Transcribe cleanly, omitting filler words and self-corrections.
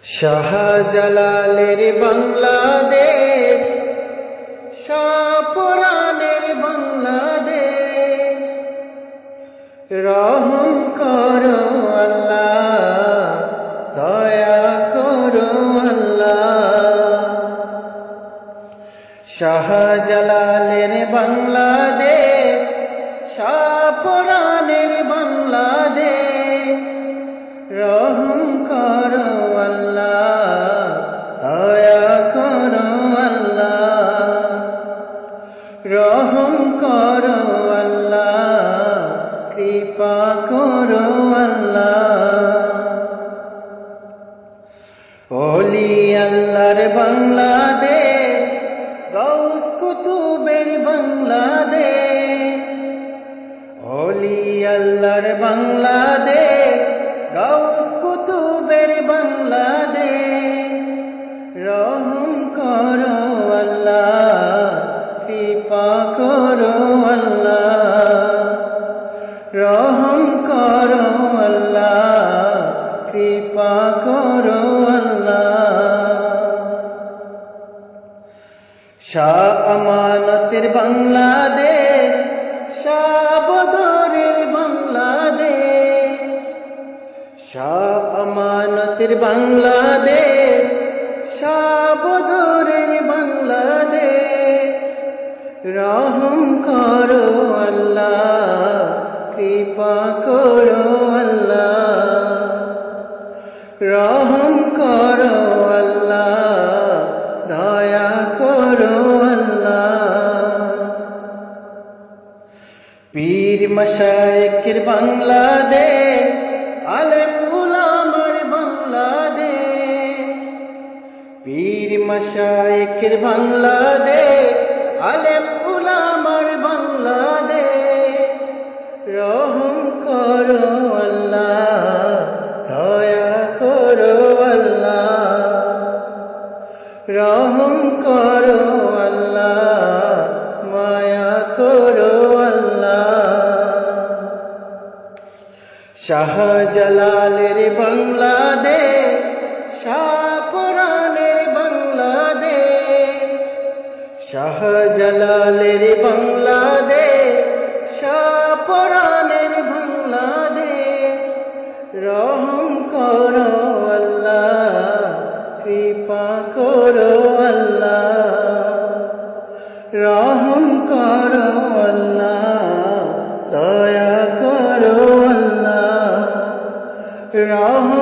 শাহজালালের বাংলাদেশ, শাহপরানের বাংলাদেশ। রহম করো আল্লাহ, দয়া করো আল্লাহ। শাহজালালের বাংলাদেশ, শাহপরানের বাংলাদেশ। রহম করো আল্লাহ, দয়া করো আল্লাহ। রহম করো আল্লাহ, কৃপা করো আল্লাহ। ওলি আল্লাহর বাংলাদেশ, গাউস কুতুবের বাংলাদেশ। ওলি আল্লাহর বাংলাদেশ, গাউস কুতুবের বাংলাদেশ। রহম করো আল্লাহ, কৃপা করো আল্লাহ। রহম করো আল্লাহ, কৃপা করো আল্লাহ। শাহ আমানতের বাংলাদেশ, শাহ বদরের বাংলাদেশ। শাহ আমানতের বাংলাদেশ, শাহ বদরের বাংলাদেশ। রহম করো আল্লাহ, কৃপা করো আল্লাহ। রহম করো আল্লাহ, দয়া করো আল্লাহ। পীর মাশায়েখের বাংলাদেশ, আলেম উলামার বাংলাদেশ। পীর মাশায়েখের বাংলাদেশ, আলেম উলামার বাংলাদেশ। রহম করো আল্লাহ, দয়া করো আল্লাহ। রহম করো আল্লাহ, মায়া করো আল্লাহ। শাহজালালের বাংলাদেশ, শাহপরানের বাংলাদেশ। শাহজালালের বাংলাদেশ, শাহপরানের বাংলাদেশ। রহম করো আল্লাহ, কৃপা করো আল্লাহ। রহম করো আল্লাহ, দয়া করো আল্লাহ। রহম